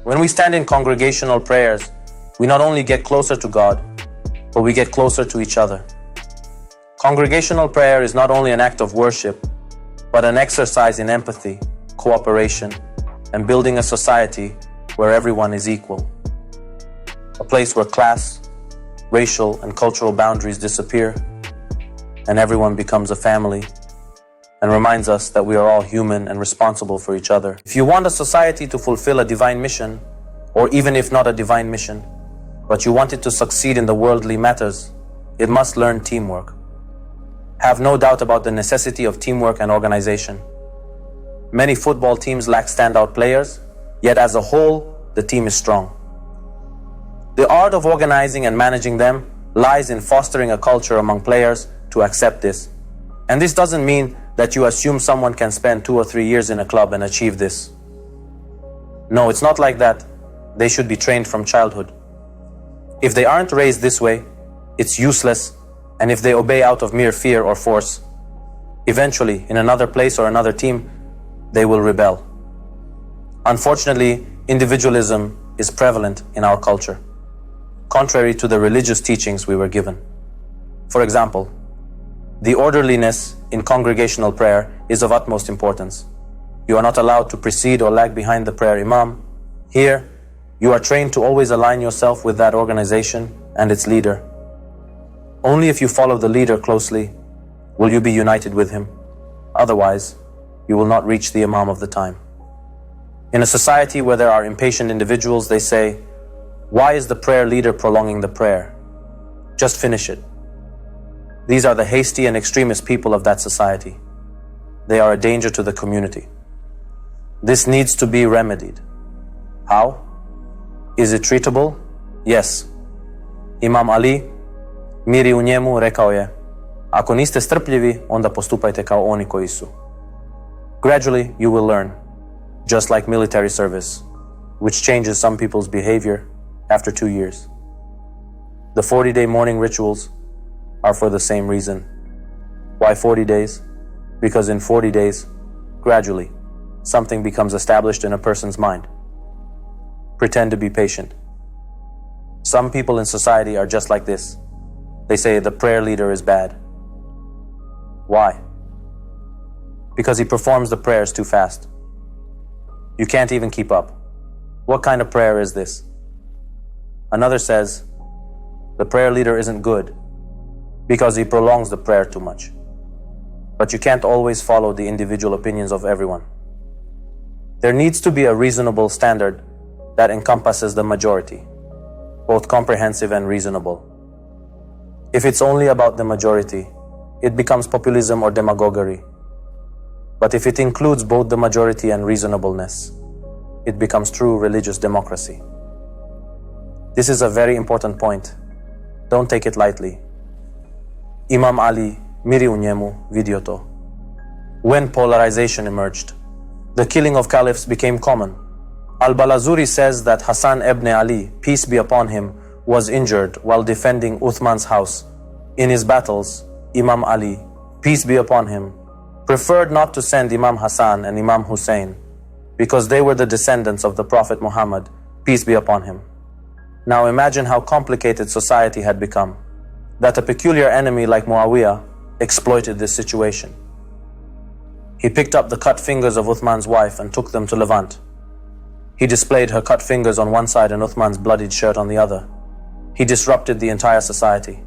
When we stand in congregational prayers, we not only get closer to God, but we get closer to each other. Congregational prayer is not only an act of worship, but an exercise in empathy, cooperation, and building a society where everyone is equal. A place where class, racial, and cultural boundaries disappear, and everyone becomes a family, and reminds us that we are all human and responsible for each other. If you want a society to fulfill a divine mission, or even if not a divine mission, but you want it to succeed in the worldly matters, it must learn teamwork. Have no doubt about the necessity of teamwork and organization. Many football teams lack standout players, yet as a whole, the team is strong. The art of organizing and managing them lies in fostering a culture among players to accept this. And this doesn't mean that you assume someone can spend 2 or 3 years in a club and achieve this. No, it's not like that. They should be trained from childhood. If they aren't raised this way, it's useless, and if they obey out of mere fear or force, eventually, in another place or another team, they will rebel. Unfortunately, individualism is prevalent in our culture, contrary to the religious teachings we were given. For example, the orderliness in congregational prayer is of utmost importance. You are not allowed to precede or lag behind the prayer imam. Here, you are trained to always align yourself with that organization and its leader. Only if you follow the leader closely will you be united with him. Otherwise, you will not reach the imam of the time. In a society where there are impatient individuals, they say, "Why is the prayer leader prolonging the prayer? Just finish it." These are the hasty and extremist people of that society. They are a danger to the community. This needs to be remedied. How? Is it treatable? Yes. Imam Ali, miri u njemu, rekao je, "Ako niste strpljivi, onda postupajte kao oni koji su." Gradually, you will learn, just like military service, which changes some people's behavior after 2 years. The 40-day morning rituals are for the same reason. Why 40 days? Because in 40 days, gradually, something becomes established in a person's mind. Pretend to be patient. Some people in society are just like this. They say the prayer leader is bad. Why? Because he performs the prayers too fast. You can't even keep up. What kind of prayer is this? Another says, the prayer leader isn't good because he prolongs the prayer too much. But you can't always follow the individual opinions of everyone. There needs to be a reasonable standard that encompasses the majority, both comprehensive and reasonable. If it's only about the majority, it becomes populism or demagoguery. But if it includes both the majority and reasonableness, it becomes true religious democracy. This is a very important point. Don't take it lightly. Imam Ali, miri u njemu, vidio to. When polarization emerged, the killing of caliphs became common. Al-Balazuri says that Hassan ibn Ali, peace be upon him, was injured while defending Uthman's house. In his battles, Imam Ali, peace be upon him, preferred not to send Imam Hassan and Imam Hussein because they were the descendants of the Prophet Muhammad, peace be upon him. Now imagine how complicated society had become, that a peculiar enemy like Muawiyah exploited this situation. He picked up the cut fingers of Uthman's wife and took them to Levant. He displayed her cut fingers on one side and Uthman's bloodied shirt on the other. He disrupted the entire society.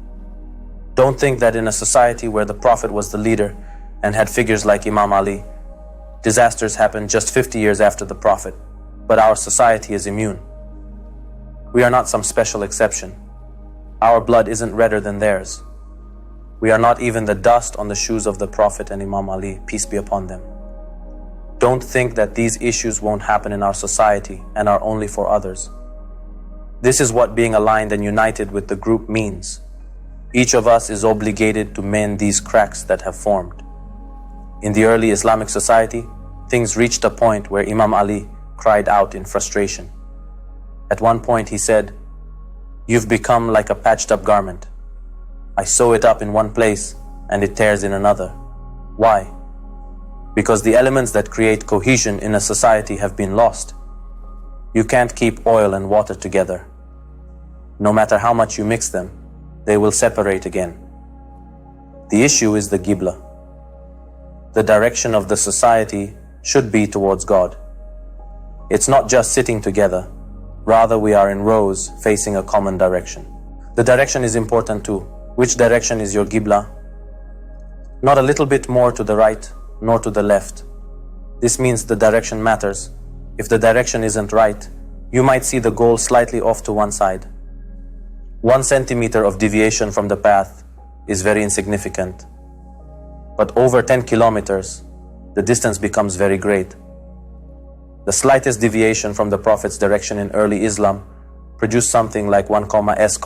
Don't think that in a society where the Prophet was the leader and had figures like Imam Ali, disasters happened just 50 years after the Prophet, but our society is immune. We are not some special exception. Our blood isn't redder than theirs. We are not even the dust on the shoes of the Prophet and Imam Ali, peace be upon them. Don't think that these issues won't happen in our society and are only for others. This is what being aligned and united with the group means. Each of us is obligated to mend these cracks that have formed. In the early Islamic society, things reached a point where Imam Ali cried out in frustration. At one point he said, "You've become like a patched up garment. I sew it up in one place and it tears in another." Why? Because the elements that create cohesion in a society have been lost. You can't keep oil and water together. No matter how much you mix them, they will separate again. The issue is the Qibla. The direction of the society should be towards God. It's not just sitting together, rather we are in rows facing a common direction. The direction is important too. Which direction is your Qibla? Not a little bit more to the right, nor to the left. This means the direction matters. If the direction isn't right, you might see the goal slightly off to one side. 1 centimeter of deviation from the path is very insignificant. But over 10 kilometers, the distance becomes very great. The slightest deviation from the Prophet's direction in early Islam produced something like 1,s,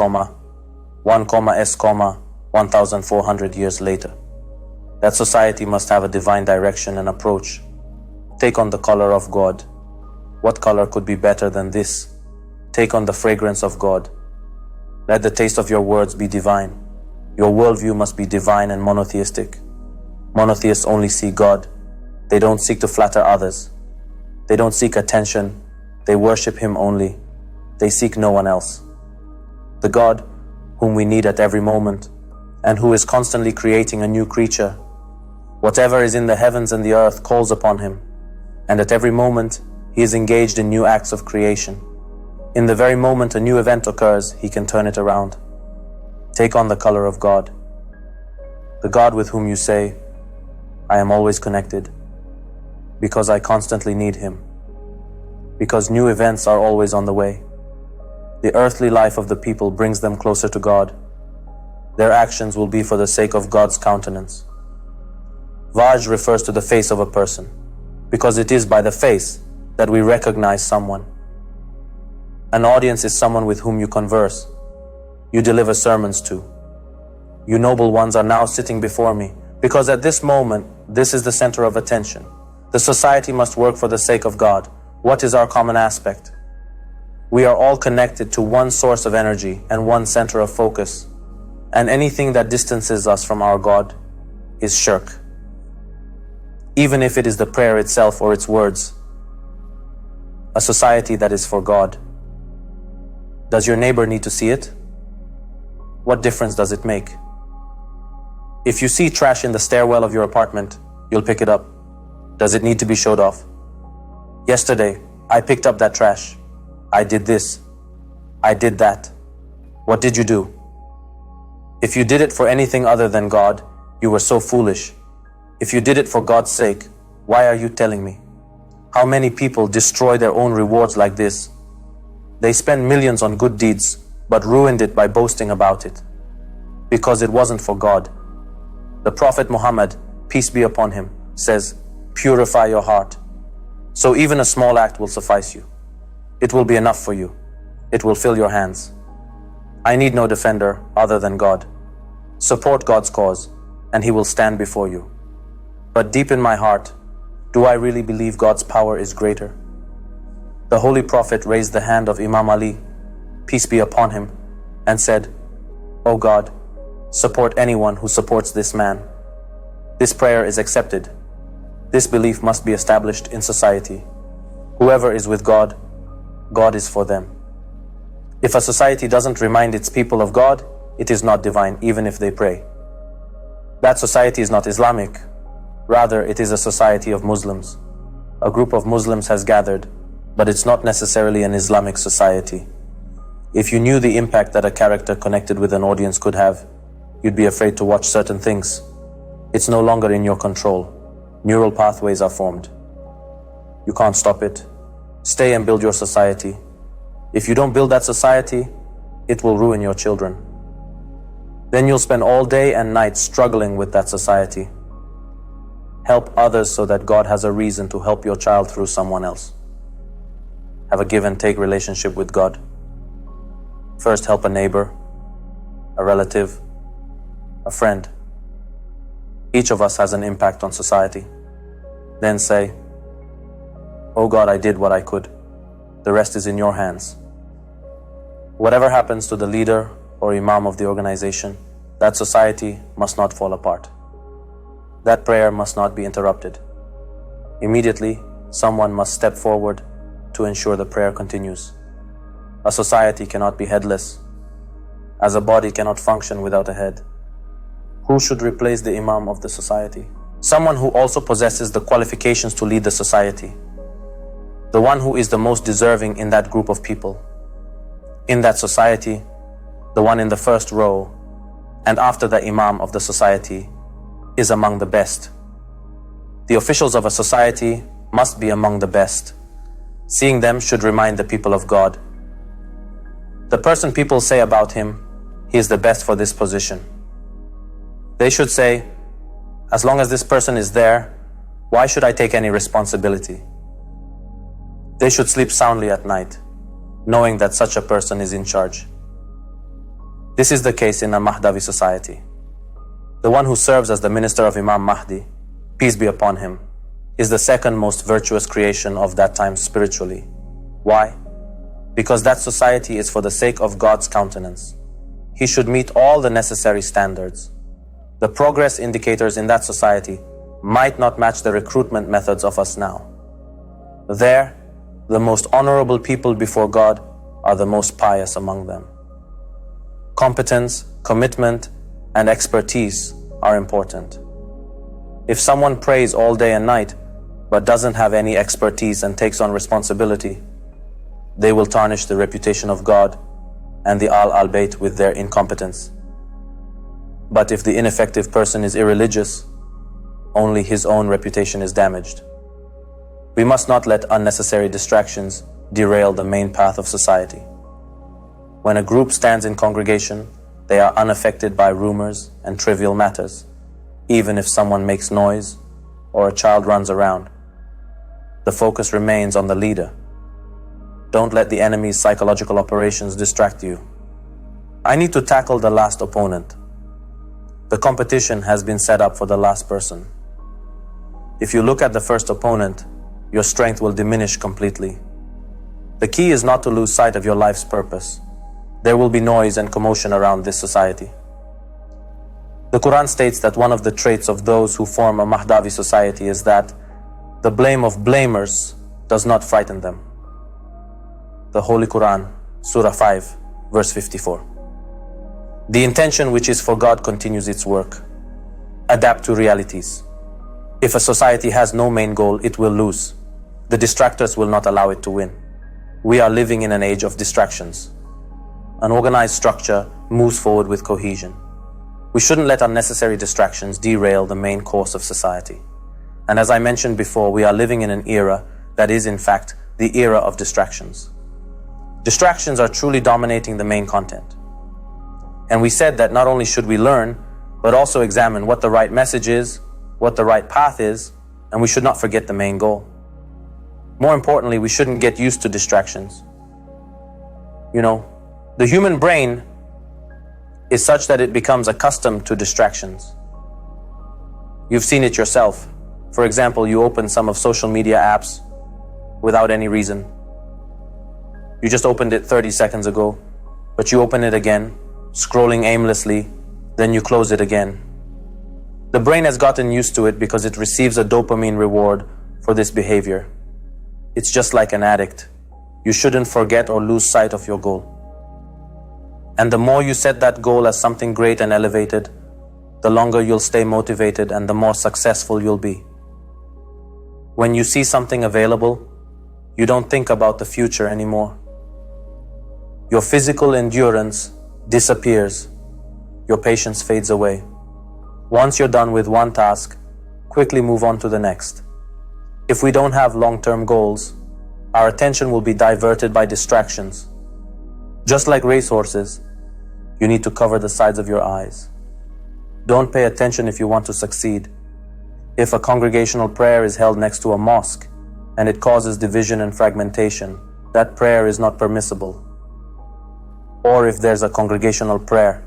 1,s, 1,400 years later. That society must have a divine direction and approach. Take on the color of God. What color could be better than this? Take on the fragrance of God. Let the taste of your words be divine. Your worldview must be divine and monotheistic. Monotheists only see God. They don't seek to flatter others. They don't seek attention. They worship Him only. They seek no one else. The God whom we need at every moment and who is constantly creating a new creature. Whatever is in the heavens and the earth calls upon Him, and at every moment He is engaged in new acts of creation. In the very moment a new event occurs, He can turn it around. Take on the color of God. The God with whom you say, I am always connected, because I constantly need Him, because new events are always on the way. The earthly life of the people brings them closer to God. Their actions will be for the sake of God's countenance. Vaj refers to the face of a person, because it is by the face that we recognize someone. An audience is someone with whom you converse, you deliver sermons to. You noble ones are now sitting before me, because at this moment, this is the center of attention. The society must work for the sake of God. What is our common aspect? We are all connected to one source of energy and one center of focus, and anything that distances us from our God is shirk. Even if it is the prayer itself or its words. A society that is for God. Does your neighbor need to see it? What difference does it make? If you see trash in the stairwell of your apartment, you'll pick it up. Does it need to be showed off? Yesterday, I picked up that trash. I did this. I did that. What did you do? If you did it for anything other than God, you were so foolish. If you did it for God's sake, why are you telling me? How many people destroy their own rewards like this? They spend millions on good deeds, but ruined it by boasting about it, because it wasn't for God. The Prophet Muhammad, peace be upon him, says, purify your heart. So even a small act will suffice you. It will be enough for you. It will fill your hands. I need no defender other than God. Support God's cause, and He will stand before you. But deep in my heart, do I really believe God's power is greater? The Holy Prophet raised the hand of Imam Ali, peace be upon him, and said, O God, support anyone who supports this man. This prayer is accepted. This belief must be established in society. Whoever is with God, God is for them. If a society doesn't remind its people of God, it is not divine, even if they pray. That society is not Islamic. Rather, it is a society of Muslims. A group of Muslims has gathered, but it's not necessarily an Islamic society. If you knew the impact that a character connected with an audience could have, you'd be afraid to watch certain things. It's no longer in your control. Neural pathways are formed. You can't stop it. Stay and build your society. If you don't build that society, it will ruin your children. Then you'll spend all day and night struggling with that society. Help others so that God has a reason to help your child through someone else. Have a give and take relationship with God. First, help a neighbor, a relative, a friend. Each of us has an impact on society. Then say, Oh God, I did what I could. The rest is in your hands. Whatever happens to the leader or imam of the organization, that society must not fall apart. That prayer must not be interrupted. Immediately, someone must step forward to ensure the prayer continues. A society cannot be headless, as a body cannot function without a head. Who should replace the imam of the society? Someone who also possesses the qualifications to lead the society. The one who is the most deserving in that group of people. In that society, the one in the first row, and after the imam of the society, is among the best. The officials of a society must be among the best. Seeing them should remind the people of God. The person people say about him, he is the best for this position. They should say, as long as this person is there, why should I take any responsibility? They should sleep soundly at night, knowing that such a person is in charge. This is the case in a Mahdavi society. The one who serves as the minister of Imam Mahdi, peace be upon him, is the second most virtuous creation of that time spiritually. Why? Because that society is for the sake of God's countenance. He should meet all the necessary standards. The progress indicators in that society might not match the recruitment methods of us now. There, the most honorable people before God are the most pious among them. Competence, commitment, and expertise are important. If someone prays all day and night, but doesn't have any expertise and takes on responsibility, they will tarnish the reputation of God and the Al-Bayt with their incompetence. But if the ineffective person is irreligious, only his own reputation is damaged. We must not let unnecessary distractions derail the main path of society. When a group stands in congregation, they are unaffected by rumors and trivial matters, even if someone makes noise or a child runs around. The focus remains on the leader. Don't let the enemy's psychological operations distract you. I need to tackle the last opponent. The competition has been set up for the last person. If you look at the first opponent, your strength will diminish completely. The key is not to lose sight of your life's purpose. There will be noise and commotion around this society. The Quran states that one of the traits of those who form a Mahdavi society is that the blame of blamers does not frighten them. The Holy Quran, Surah 5, verse 54. The intention which is for God continues its work. Adapt to realities. If a society has no main goal, it will lose. The distractors will not allow it to win. We are living in an age of distractions. An organized structure moves forward with cohesion. We shouldn't let unnecessary distractions derail the main course of society. And as I mentioned before, we are living in an era that is in fact the era of distractions. Distractions are truly dominating the main content. And we said that not only should we learn, but also examine what the right message is, what the right path is, and we should not forget the main goal. More importantly, we shouldn't get used to distractions. The human brain is such that it becomes accustomed to distractions. You've seen it yourself. For example, you open some of social media apps without any reason. You just opened it 30 seconds ago, but you open it again, scrolling aimlessly, then you close it again. The brain has gotten used to it because it receives a dopamine reward for this behavior. It's just like an addict. You shouldn't forget or lose sight of your goal. And the more you set that goal as something great and elevated, the longer you'll stay motivated and the more successful you'll be. When you see something available, you don't think about the future anymore. Your physical endurance disappears. Your patience fades away. Once you're done with one task, quickly move on to the next. If we don't have long-term goals, our attention will be diverted by distractions. Just like racehorses, you need to cover the sides of your eyes. Don't pay attention if you want to succeed. If a congregational prayer is held next to a mosque and it causes division and fragmentation, that prayer is not permissible. Or if there's a congregational prayer,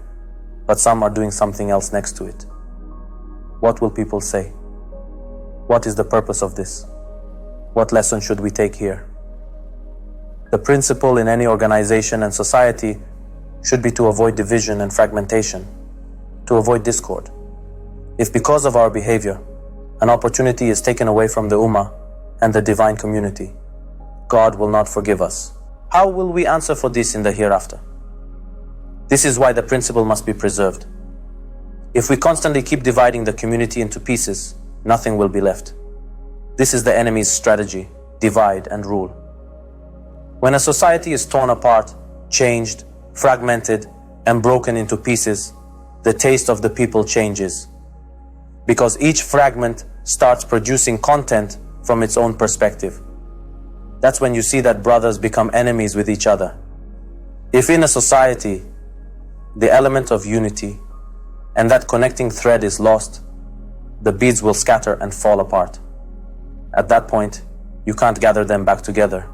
but some are doing something else next to it, what will people say? What is the purpose of this? What lesson should we take here? The principle in any organization and society should be to avoid division and fragmentation, to avoid discord. If because of our behavior, an opportunity is taken away from the Ummah and the divine community, God will not forgive us. How will we answer for this in the hereafter? This is why the principle must be preserved. If we constantly keep dividing the community into pieces, nothing will be left. This is the enemy's strategy: divide and rule. When a society is torn apart, changed, fragmented, and broken into pieces, the taste of the people changes, because each fragment starts producing content from its own perspective. That's when you see that brothers become enemies with each other. If in a society the element of unity and that connecting thread is lost, the beads will scatter and fall apart. At that point, you can't gather them back together.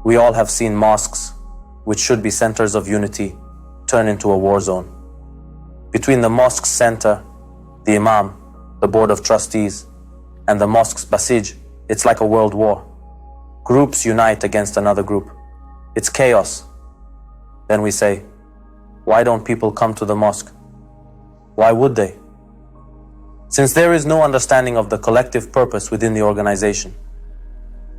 We all have seen mosques, which should be centers of unity, turn into a war zone. Between the mosque's center, the imam, the board of trustees, and the mosque's basij, it's like a world war. Groups unite against another group. It's chaos. Then we say, why don't people come to the mosque? Why would they? Since there is no understanding of the collective purpose within the organization.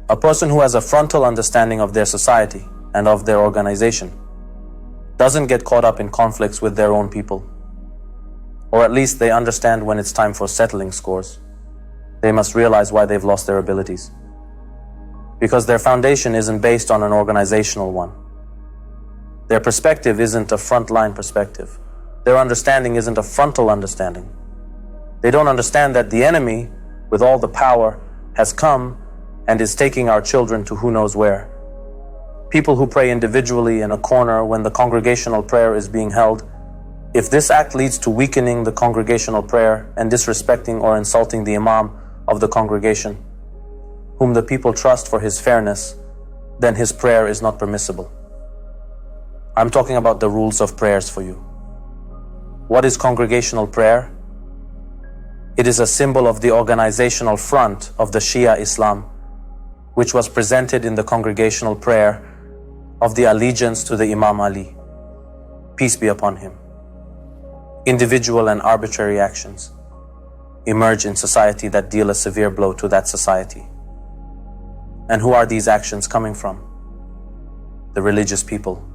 A person who has a frontal understanding of their society and of their organization doesn't get caught up in conflicts with their own people. Or at least they understand when it's time for settling scores. They must realize why they've lost their abilities. Because their foundation isn't based on an organizational one. Their perspective isn't a frontline perspective. Their understanding isn't a frontal understanding. They don't understand that the enemy, with all the power, has come and is taking our children to who knows where. People who pray individually in a corner when the congregational prayer is being held, if this act leads to weakening the congregational prayer and disrespecting or insulting the imam of the congregation, whom the people trust for his fairness, then his prayer is not permissible. I'm talking about the rules of prayers for you. What is congregational prayer? It is a symbol of the organizational front of the Shia Islam, which was presented in the congregational prayer of the allegiance to the Imam Ali, peace be upon him. Individual and arbitrary actions emerge in society that deal a severe blow to that society. And who are these actions coming from? The religious people.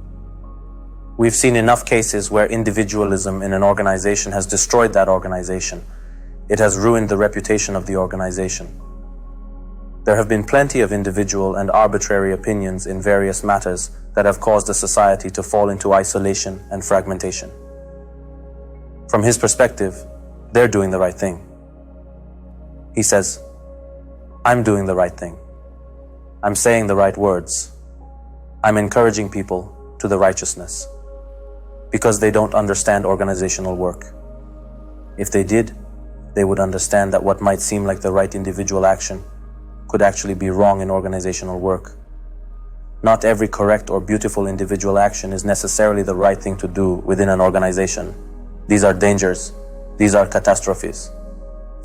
We've seen enough cases where individualism in an organization has destroyed that organization. It has ruined the reputation of the organization. There have been plenty of individual and arbitrary opinions in various matters that have caused a society to fall into isolation and fragmentation. From his perspective, they're doing the right thing. He says, I'm doing the right thing. I'm saying the right words. I'm encouraging people to the righteousness. Because they don't understand organizational work. If they did, they would understand that what might seem like the right individual action could actually be wrong in organizational work. Not every correct or beautiful individual action is necessarily the right thing to do within an organization. These are dangers. These are catastrophes.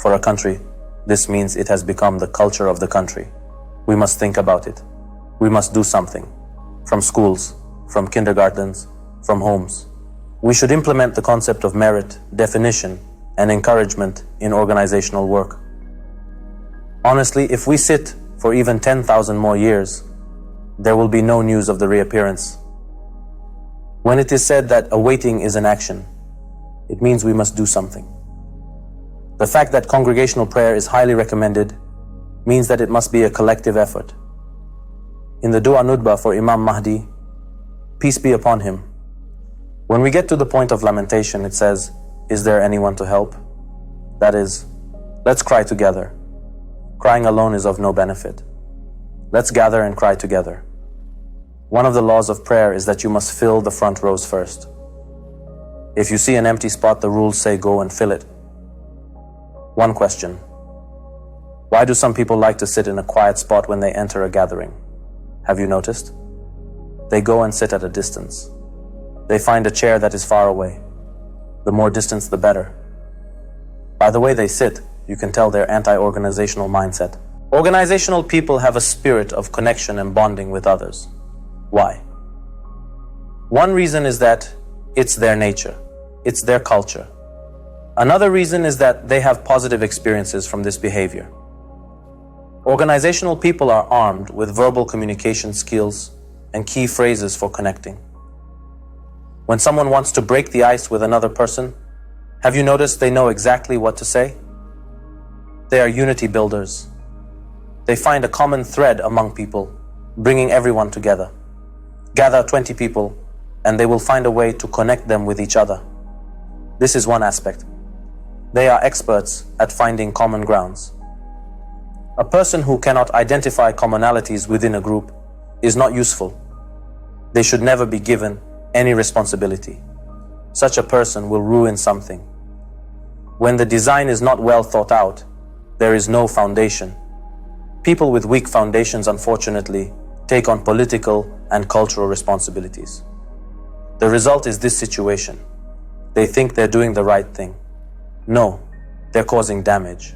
For a country, this means it has become the culture of the country. We must think about it. We must do something. From schools, from kindergartens, from homes. We should implement the concept of merit, definition, and encouragement in organizational work. Honestly, if we sit for even 10,000 more years, there will be no news of the reappearance. When it is said that awaiting is an action, it means we must do something. The fact that congregational prayer is highly recommended means that it must be a collective effort. In the Dua Nudba for Imam Mahdi, peace be upon him, when we get to the point of lamentation, it says, is there anyone to help? That is, let's cry together. Crying alone is of no benefit. Let's gather and cry together. One of the laws of prayer is that you must fill the front rows first. If you see an empty spot, the rules say go and fill it. One question. Why do some people like to sit in a quiet spot when they enter a gathering? Have you noticed? They go and sit at a distance. They find a chair that is far away. The more distance, the better. By the way they sit, you can tell their anti-organizational mindset. Organizational people have a spirit of connection and bonding with others. Why? One reason is that it's their nature. It's their culture. Another reason is that they have positive experiences from this behavior. Organizational people are armed with verbal communication skills and key phrases for connecting. When someone wants to break the ice with another person, have you noticed they know exactly what to say? They are unity builders. They find a common thread among people, bringing everyone together. Gather 20 people, and they will find a way to connect them with each other. This is one aspect. They are experts at finding common grounds. A person who cannot identify commonalities within a group is not useful. They should never be given any responsibility. Such a person will ruin something. When the design is not well thought out, there is no foundation. People with weak foundations, unfortunately, take on political and cultural responsibilities. The result is this situation. They think they're doing the right thing. No, they're causing damage.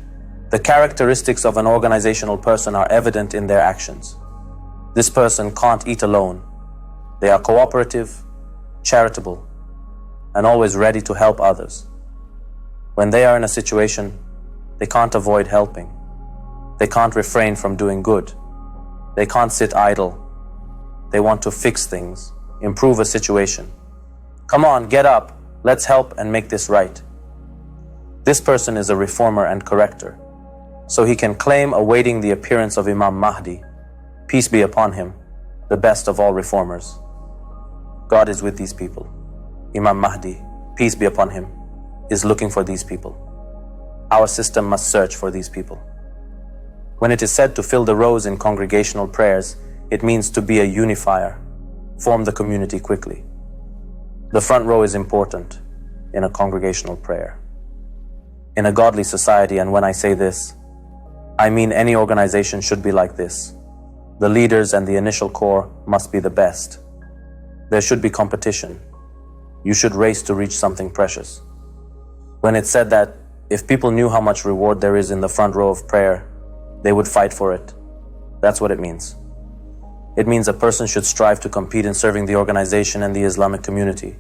The characteristics of an organizational person are evident in their actions. This person can't eat alone. They are cooperative, charitable, and always ready to help others. When they are in a situation, they can't avoid helping. They can't refrain from doing good. They can't sit idle. They want to fix things, improve a situation. Come on, get up. Let's help and make this right. This person is a reformer and corrector, so he can claim awaiting the appearance of Imam Mahdi, peace be upon him, the best of all reformers. God is with these people. Imam Mahdi, peace be upon him, is looking for these people. Our system must search for these people. When it is said to fill the rows in congregational prayers, it means to be a unifier, form the community quickly. The front row is important in a congregational prayer. In a godly society, and when I say this, I mean any organization should be like this. The leaders and the initial core must be the best. There should be competition. You should race to reach something precious. When it's said that if people knew how much reward there is in the front row of prayer, they would fight for it. That's what it means. It means a person should strive to compete in serving the organization and the Islamic community.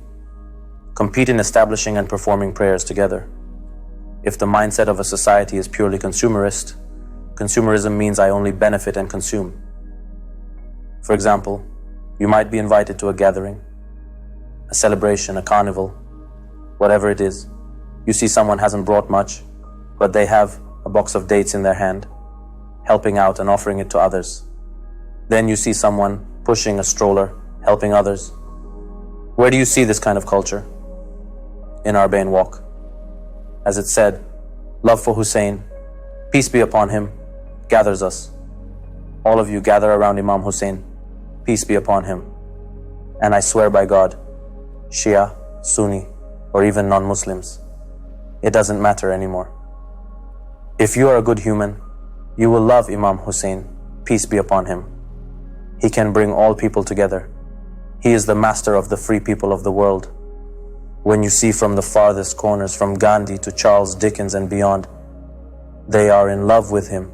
Compete in establishing and performing prayers together. If the mindset of a society is purely consumerist, consumerism means I only benefit and consume. For example, you might be invited to a gathering, a celebration, a carnival, whatever it is. You see someone hasn't brought much, but they have a box of dates in their hand, helping out and offering it to others. Then you see someone pushing a stroller, helping others. Where do you see this kind of culture? In our Bain walk. As it said, love for Hussein, peace be upon him, gathers us. All of you gather around Imam Hussein, peace be upon him. And I swear by God, Shia, Sunni, or even non-Muslims, it doesn't matter anymore. If you are a good human, you will love Imam Hussein, peace be upon him. He can bring all people together. He is the master of the free people of the world. When you see from the farthest corners, from Gandhi to Charles Dickens and beyond, they are in love with him.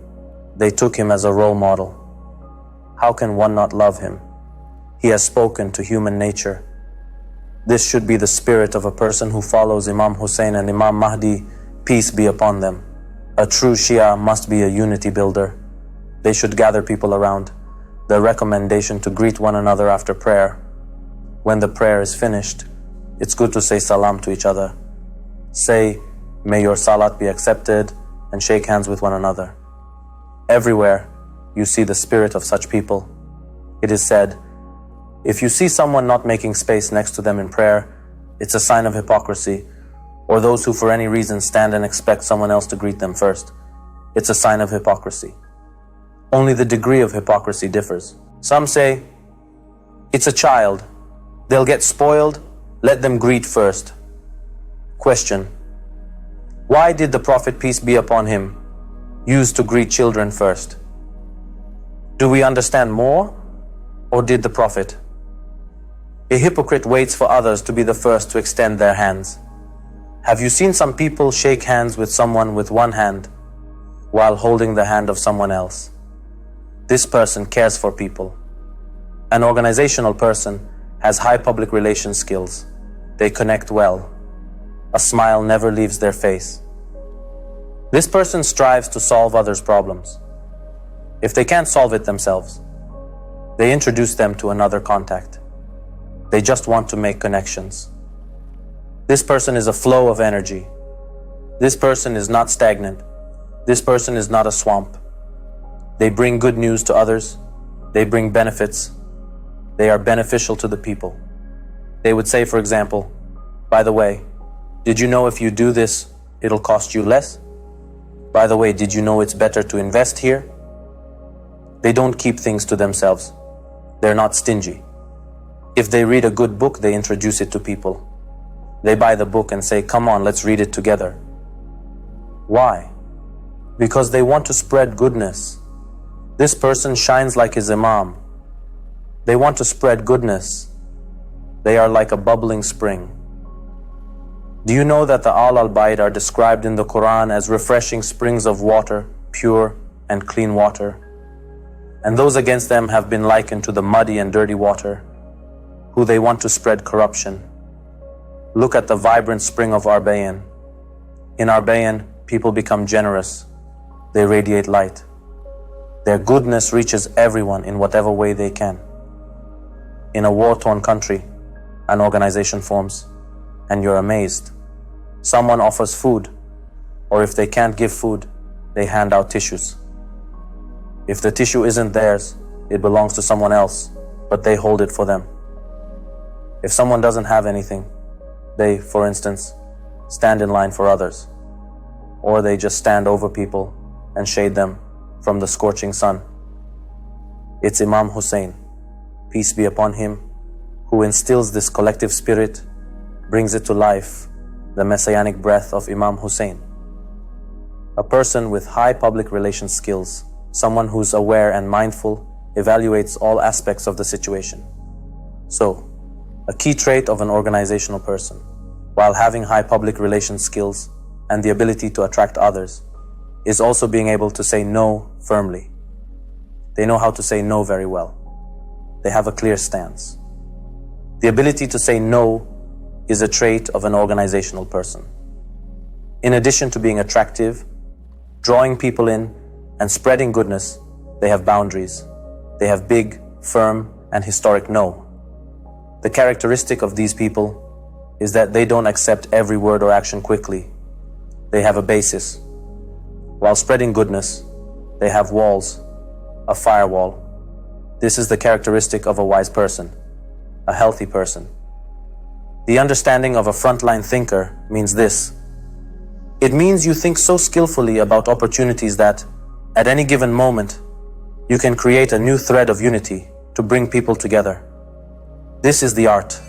They took him as a role model. How can one not love him? He has spoken to human nature. This should be the spirit of a person who follows Imam Hussein and Imam Mahdi, peace be upon them. A true Shia must be a unity builder. They should gather people around. The recommendation to greet one another after prayer. When the prayer is finished, it's good to say salam to each other. Say, may your salat be accepted, and shake hands with one another. Everywhere, you see the spirit of such people. It is said, if you see someone not making space next to them in prayer, it's a sign of hypocrisy, or those who for any reason stand and expect someone else to greet them first. It's a sign of hypocrisy. Only the degree of hypocrisy differs. Some say, it's a child. They'll get spoiled, let them greet first. Question: why did the Prophet, peace be upon him, use to greet children first? Do we understand more, or did the Prophet? A hypocrite waits for others to be the first to extend their hands. Have you seen some people shake hands with someone with one hand while holding the hand of someone else? This person cares for people. An organizational person has high public relations skills. They connect well. A smile never leaves their face. This person strives to solve others' problems. If they can't solve it themselves, they introduce them to another contact. They just want to make connections. This person is a flow of energy. This person is not stagnant. This person is not a swamp. They bring good news to others. They bring benefits. They are beneficial to the people. They would say, for example, by the way, did you know if you do this, it'll cost you less? By the way, did you know it's better to invest here? They don't keep things to themselves. They're not stingy. If they read a good book, they introduce it to people. They buy the book and say, come on, let's read it together. Why? Because they want to spread goodness. This person shines like his imam. They want to spread goodness. They are like a bubbling spring. Do you know that the Al-Bayt are described in the Quran as refreshing springs of water, pure and clean water? And those against them have been likened to the muddy and dirty water, who they want to spread corruption. Look at the vibrant spring of Arbayan. In Arbayan, people become generous. They radiate light. Their goodness reaches everyone in whatever way they can. In a war-torn country, an organization forms, and you're amazed. Someone offers food, or if they can't give food, they hand out tissues. If the tissue isn't theirs, it belongs to someone else, but they hold it for them. If someone doesn't have anything, they, for instance, stand in line for others, or they just stand over people and shade them from the scorching sun. It's Imam Hussein, peace be upon him, who instills this collective spirit, brings it to life, the messianic breath of Imam Hussein. A person with high public relations skills, someone who's aware and mindful, evaluates all aspects of the situation. So, a key trait of an organizational person, while having high public relations skills and the ability to attract others, is also being able to say no firmly. They know how to say no very well. They have a clear stance. The ability to say no is a trait of an organizational person. In addition to being attractive, drawing people in, and spreading goodness, they have boundaries. They have big, firm, and historic no. The characteristic of these people is that they don't accept every word or action quickly. They have a basis. While spreading goodness, they have walls, a firewall. This is the characteristic of a wise person, a healthy person. The understanding of a frontline thinker means this. It means you think so skillfully about opportunities that, at any given moment, you can create a new thread of unity to bring people together. This is the art.